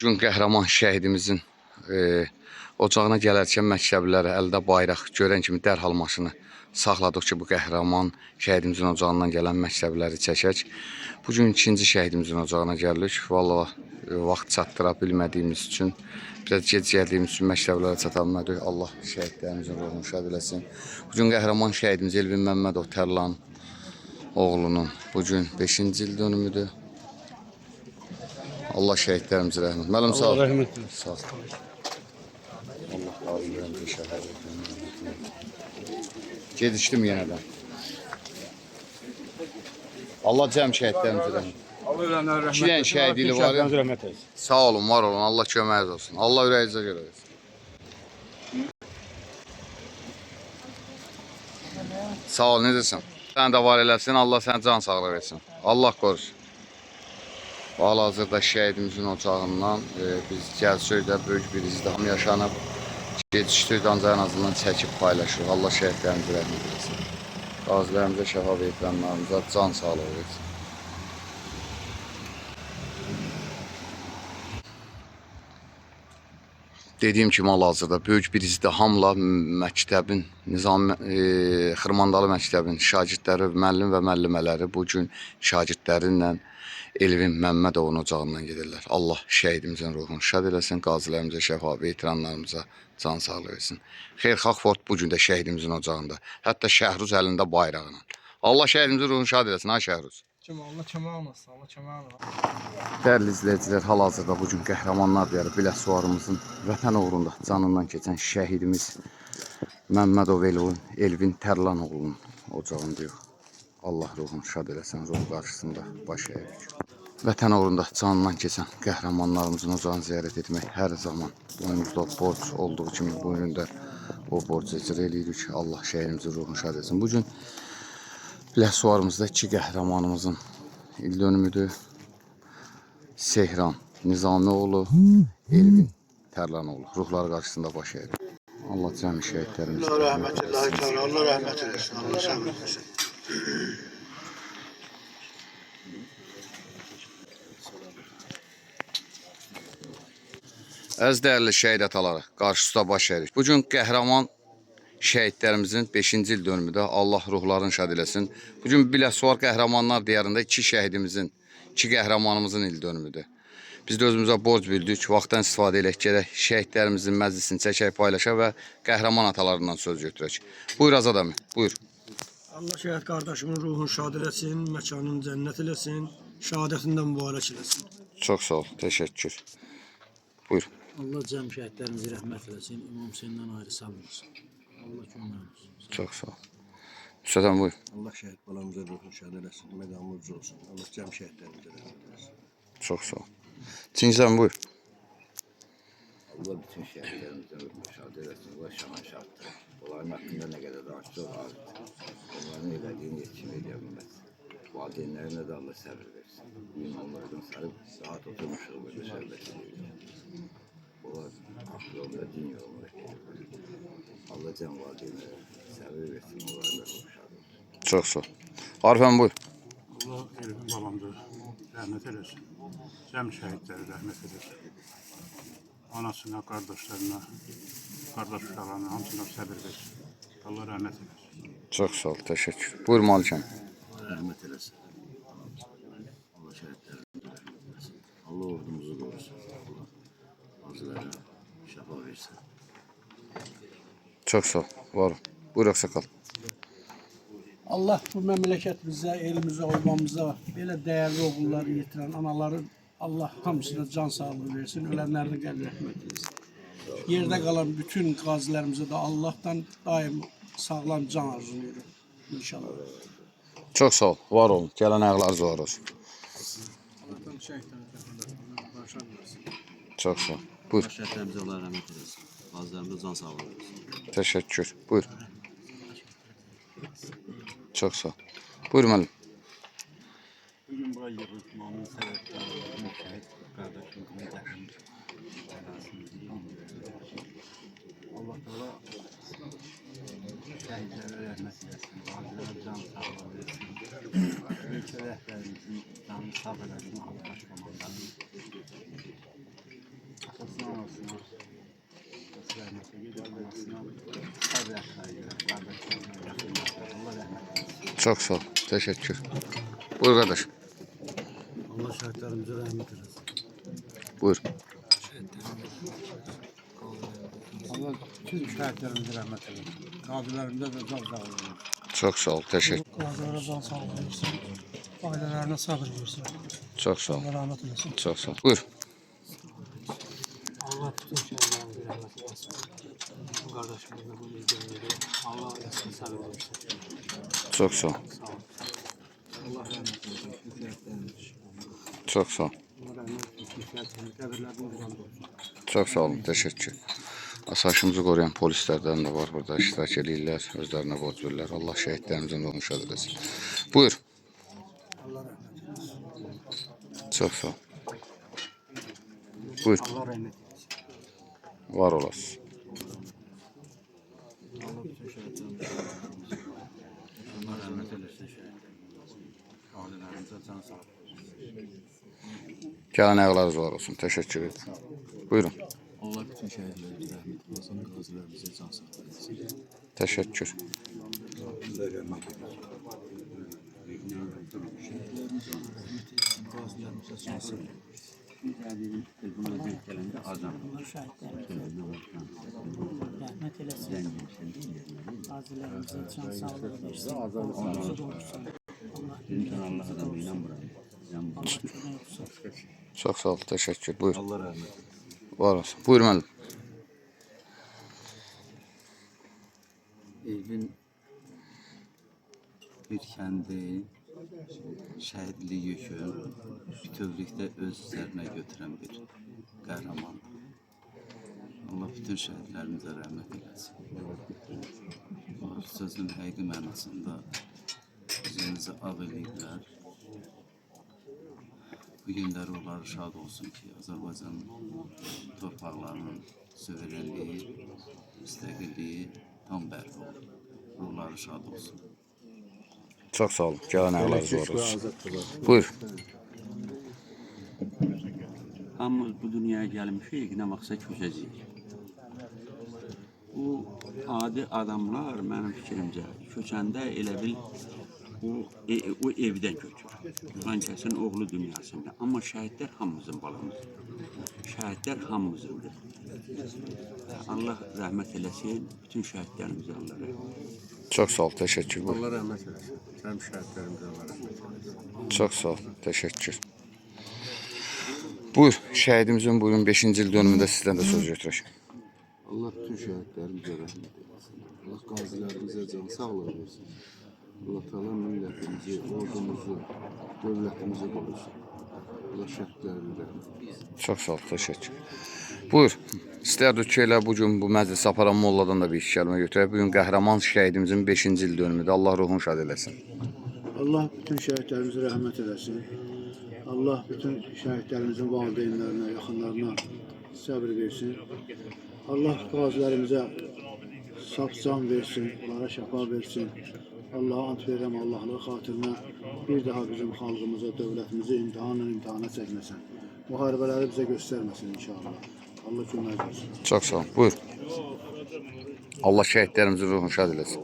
Bugün qəhrəman şəhidimizin ocağına gələrkən məktəbliləri əldə bayraq görən kimi dərhal maşını saxladıq ki, bu qəhrəman şəhidimizin ocağından gələn məktəbləri çəkək. Bugün ikinci şəhidimizin ocağına gəlirik. Vallahi vaxt çatdıra bilmədiyimiz üçün, biraz gec gəldiyimiz üçün məktəblərə çata bilmədik. Allah şəhidlərimizin ruhunu şad eləsin. Bugün qəhrəman şəhidimiz Elvin Məmmədov Tərlan oğlunun bugün 5-ci il dönümüdür. Allah şəhidlərimizə rəhmət. Müəllim sağ ol. Allah rəhmət eləsin. Sağ ol. Allah qazilərimizə şəhid etsin. Gedişdim yenədən. Allah cəm şəhidlərimizə rəhmət. Allah rəhmət. İki dənə şəhidliyi var ya. Rəhmət eləsin. Sağ olun, var olun. Allah köməyiniz olsun. Allah ürəyinizə görə versin. Sağ ol, necəsən? Sən də var eləsin. Allah sənə can sağlığı versin. Allah qorusun. Hal-hazırda şəhidimizin ocağından biz Gəlsöydə böyük bir izdiham yaşanıb. Gecikdik, ancaq ən azından çəkib paylaşırıq. Allah şəhidlərimizə rəhmət eləsin. Qazilərimizə, şəfa veyitanlarımıza can sağlığı versin. Dediyim kimi hal-hazırda böyük bir izdihamla məktəbin, Xırmandalı məktəbin şagirdləri, müəllim və müəllimələri bugün şagirdlərinlə Elvin Məmmədovun ocağından gedirlər. Allah şəhidimizin ruhunu şad eləsin, qazilərimizə şəfa, veteranlarımıza can sağlığı versin. Xeyirxah Ford bugün də şəhidimizin ocağında. Hətta Şəhruz əlində bayrağına. Allah şəhidimizin ruhunu şad eləsin, ha Şəhruz. Allah kömək olmasın, Allah kömək olmasın. Dəyərli izləyicilər, hal-hazırda bugün qəhrəmanlar diyarı Biləsuvarımızın vətən uğrunda canından keçən şəhidimiz Məmmədov Elvin Tərlan oğlunun ocağındayıq. Allah ruhunu şad eləsin, ruhu qarşısında baş əyirik. Vətən uğrunda canından keçən qəhrəmanlarımızın ocağını ziyarət etmək hər zaman boynumuzda borc olduğu kimi bu gün də o borcu icra edirik. Allah şəhidimizin ruhunu şad etsin. Bugün Biləsuvarımızda iki qəhrəmanımızın il dönümüdür. Sehran Nizamioğlu, Elvin Tərlanoğlu. Ruhları qarşısında baş əyirik. Allah cəmi şəhidlərimizə Allah rəhmət eləsin. Allah rəhmət eləsin. Allah səbr eləsin. Əziz dəyərli şəhid ataları, qarşısında baş əyirik. Bugün qəhrəman şəhidlərimizin 5-ci il dönümüdür. Allah ruhlarını şad eləsin. Bugün Biləsuvar qəhrəmanlar diyarında iki şəhidimizin, iki qəhrəmanımızın il dönümüdür. Biz də özümüzə borc bildik, vaxtdan istifadə elək gərək şəhidlərimizin məclisini çəkək, paylaşaq və qəhrəman atalarından söz götürək. Buyur Azad əmi, buyur. Allah şəhid qardaşımın ruhunu şad eləsin, məkanını cənnət eləsin, şəhadətindən mübarək eləsin. Çox sağ ol, təşəkkür. Buyur. Allah cəm şəhidlərimizi rəhmət eləsin, İmam Hüseyndən ayrı salmasın. Allah kömək olsun. Çox sağ ol. Üstad əmi, buyur. Allah şəhid balamıza ruhunu şad eləsin. Məqamı ucu olsun. Allah cəm şəhidlərimizə rəhmət eləsin. Çox sağ ol. Çingiz əmi, buyur. Allah bütün şəhidlərimizə ruhunu şad eləsin. Allah şahan şaddır. Onların haqqında nə qədər danışdıq, azdır. Onların elədiyini yetkin edə bilməz. Valideynlərinə də Allah səbir versin. İmanlardan sarıb rahat oturmuşuq böyle şərbət edir. Onlar haqq yolunda, din yolunda gedir. Allah cəm valideynlərə səbir versin. Onların da ruhunu şad olsun. Çox sağ ol. Arif əmi, buyur. Allah Elvin balamda rəhmət eləsin. Cəm şəhidləri rəhmət eləsin. Anasına, qardaşlarına, qardaş uşaqlarına hamısına səbir versin. Allah rəhmət eləsin. Çox sağ ol, təşəkkür. Buyur Malik əmi. Allah rəhmət eləsin. Allah şəhidlərimizə rəhmət eləsin. Allah ordumuzu qorusun. Allah azılara şəfa versin. Çox sağ ol, var ol. Buyur Ağsaqal. Allah bu məmləkətimizə, elimizə, olmamıza belə dəyərli oğulları yetirən anaların Allah hamısına can sağlığı versin, ölənlərinə qəlb rəhmət eləsin. Yerdə qalan bütün qazilərimizə də Allahdan daim sağlam can arzulayırıq inşallah. Çox sağ ol, var olun. Gələn ayaqlarınız var olsun. Çox sağ ol. Buyur. Şəhidlərimizə Allah rəhmət eləsin. Qazilərimizə can sağlığı versin. Təşəkkür. Buyur. Çox sağ ol. Buyur müəllim. Bugün bura yığılmamın səbəbləri şəhid qardaşımızın dəfn təlasını Allah Teala şəhidlərə rəhmət eləsin, qazilərə can sağlığı versin. Ölkə rəhbərimizin canını sağ eləsin, Allah başqamanlarını. eylesin. Rəhmətə gedilməsin. Təbiətlə görə, qardaşlarına yaxınlaşır. Allah rəhmət eylesin. Çok sağ ol. Teşekkür. Buyur kardeş. Allah şəhidlərimizə rəhmət eylesin. Buyur. Allah bütün şəhidlərimizə rəhmət eylesin. Qazilərimizə də can sağlığı versin. Çok sağ ol. Teşekkür. Qazilərə can sağlığı versin. Ailələrinə sabır versin. Çok sağ ol. Allah rahmet eylesin. Çok sağ ol. Buyur. Allah bütün şəhidlərimizə rəhmət eylesin. Bütün qardaşlarımızı bu yüzden Allah ayasını sabır versin. Çok sağ ol. Sağ olun. Allah rəhmət eylesin. Bütün şəhidlərimiz. Çok sağ ol. Allah rəhmət eylesin. Şəhidlərin qəbirlərinin qurbanı olsun. Çok sağ olun. Teşekkür. Asayişimizi koruyan polislerden de var burada. İştirak edirlər. Özlerine borc verirlər. Allah şehitlerimizin ruhunu şad edesin. Buyur. Allah rəhmət eylesin. Çok sağ ol. Buyur. Allah rəhmət eylesin. Var olasın. Allah bütün şəhidlərimizə Allah rəhmət eylesin şəhidlərimizə. Ailərimizə can sağlığı versin. Gələn ayaqlarınız var olsun. Teşekkür ederim. Buyurun. Allah bütün şəhidlərimizə rəhmət eylesin. Qazilərimizə can sağlığı versin. Teşekkür. Qazilərimizə can sağlığı versin. Buna denk gələndə azam. Rəhmət eləsin. Qazilərimizə can sağlığı versin. Onumuzu qorusun. Allah adamı inanmıram. Çok sağ ol. Teşekkür. Buyur. Allah rəhmət eylesin. Var olsun. Buyur müəllim. Evin bir kendi şəhidlik yükü bütövlükdə öz üzərinə götürən bir qəhrəman. Allah bütün şəhidlərimizə rəhmət eylesin. Allah sözün həqiqi mənasında üzümüzü ağ eləyiblər. Bu gün də ruhları şad olsun ki, Azərbaycan torpaqlarının suverenliyi, müstəqilliyi tam bərpa olur. Ruhları şad olsun. Çok sağ olun. Gələn ayaqlarınız var olsun. Buyur. Hamımız bu dünyaya gəlmişik, nə vaxtsa köçəcəyik. Bu adi adamlar mənim fikrimcə köçəndə elə bil o evdən köçür. Yuxan kəsin oğlu dünyasında. Amma şəhidlər hamımızın balamızdır. Şəhidlər hamımızındır. Allah rəhmət eləsin, bütün şəhidlərimizə Allah rəhmət eləsin. Çok sağ ol. Teşekkür. Buyur. Allah rəhmət eylesin. Həm şəhidlərimizə Allah rəhmət eylesin. Çok sağ ol. Teşekkür. Buyur. Şəhidimizin bugün 5-ci il dönümündə sizdən də söz götürək. Allah bütün şəhidlərimizə rəhmət eylesin. Allah qazilərimizə can sağlığı versin. Allah Teala millətimizi, ordumuzu, dövlətimizi qorusun. Allah şəhidlərimizə rəhmət eylesin. Çok sağ ol. Teşekkür. Buyur. İstərdik ki, elə bugün bu məclis aparan molladan da bir iki kəlmə götürək. Bugün qəhrəman şəhidimizin 5-ci il dönümüdür. Allah ruhunu şad eləsin. Allah bütün şəhidlərimizə rəhmət eləsin. Allah bütün şəhidlərimizin valideynlərinə, yaxınlarına səbir versin. Allah qazilərimizə saf can versin, onlara şəfa versin. Allah'a ant verirəm Allah'lığı xatirinə bir daha bizim xalqımıza, dövlətimizi imtihana çəkməsin. Müharibələri bizə göstərməsin inşallah. Allah kömək olsun. Çok sağ ol. Buyur. Allah şəhidlərimizin ruhunu şad eləsin.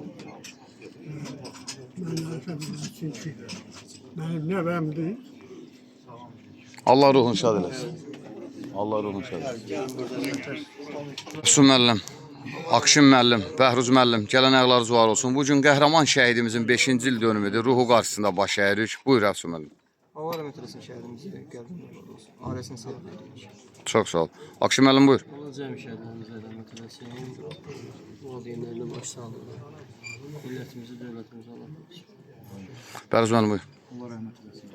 Benim nəvəmdir. Allah ruhunu şad eləsin. Allah ruhunu şad eləsin. Su müəllim, Akşin müəllim, Bəhruz müəllim, gələn ayaqlarınız var olsun. Bugün qəhrəman şəhidimizin 5-ci il dönümüdür. Ruhu qarşısında baş əyirik. Buyur Əfsu müəllim. Allah rəhmət eləsin şəhidimizi, qəlbində olsun. Ailəsini sevib edirik. Çok sağ ol. Akşin müəllim buyur. Allah cəmi şəhidlərimizə rəhmət eləsin. Valideynlərinə baş sağlığı. Millətimizi, dövlətimizi Allah qorusun. Bəhruz müəllim buyur. Allah rəhmət eylesin.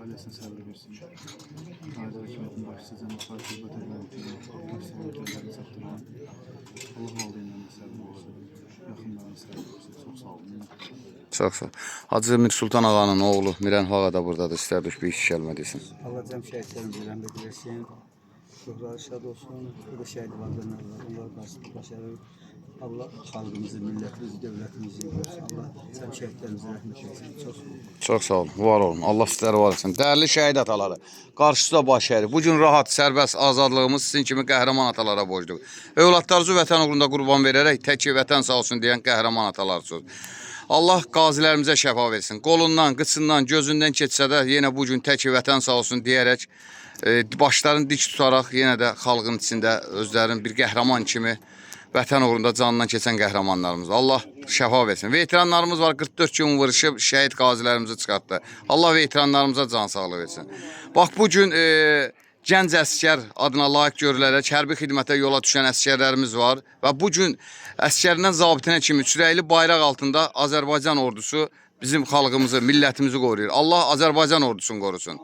Ailesine səbir versin. Aile hakimiyyətin başçısı Cənab Fatih Bətərlərin Allah valideynlərini səbir versin. Yaxınlarını səbir versin. Çox sağ olun. Çok sağ ol. Hacı Mir Sultan ağanın oğlu Mirən Ağa da buradadır. İstərdik bir iki kəlmə desin. Allah cəm şəhidlərimizə rəhmət eləsin. Ruhları şad olsun. Bu da şəhid valideynlər var. Onlar qarşısında başarır. Allah xalqımızı, millətimizi, dövlətimizi qorusun. Allah sən şəhidlərimizə rəhmət etsin. Çox sağ olun. Çox sağ olun, var olun. Allah sizləri var etsin. Dəyərli şəhid ataları, qarşısında baş əyri. Bu gün rahat, sərbəst azadlığımız sizin kimi qəhrəman atalara borcluq. Övladlarınızı vətən uğrunda qurban verərək tək ki vətən sağ olsun deyən qəhrəman atalar söz. Allah qazilərimizə şəfa versin. Qolundan, qıçından, gözündən keçsə də yenə bu gün tək ki vətən sağ olsun deyərək başlarını dik tutaraq yenə də xalqın içində özlərinin bir qəhrəman kimi vətən uğrunda canından keçən qəhrəmanlarımız. Allah şəfa versin. Veteranlarımız var, 44 gün vuruşub şəhid qazilərimizi çıxartdı. Allah veteranlarımıza can sağlığı versin. Bax, bu gün gənc əskər adına layiq görülərək hərbi xidmətə yola düşən əskərlərimiz var. Və bu gün əskərindən zabitinə kimi çürəkli bayraq altında Azərbaycan ordusu bizim xalqımızı, millətimizi qoruyur. Allah Azərbaycan ordusunu qorusun.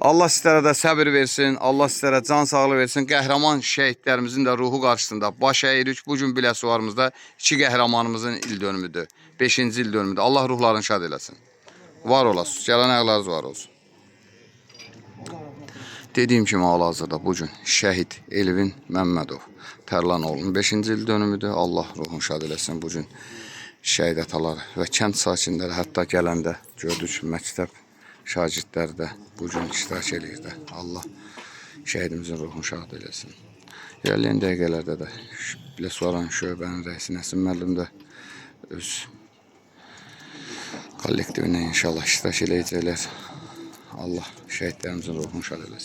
Allah sizlərə də səbir versin, Allah sizlərə can sağlığı versin. Qəhrəman şəhidlərimizin də ruhu qarşısında baş əyirik. Bu gün Biləsuvarımızda 2 qəhrəmanımızın il dönümüdür, 5-ci il dönümüdür. Allah ruhlarını şad eləsin. Var olasınız, gələn ayaqlarınız var olsun. Dediyim kimi hal-hazırda bu gün şəhid Elvin Məmmədov Tərlanoğlu'nun 5-ci il dönümüdür. Allah ruhunu şad eləsin bu gün şəhid ataları və kənd sakinləri, hətta gələndə gördük məktəb şagirdləri də bu gün iştirak edir. Allah şəhidimizin ruhunu şad eləsin. İlerleyen dəqiqələrdə də Biləsuvaran şöbənin rəisi Nəsim müəllim də öz kollektivinə inşallah iştirak eləyəcəklər. Allah şəhidlərimizin ruhunu şad eləsin.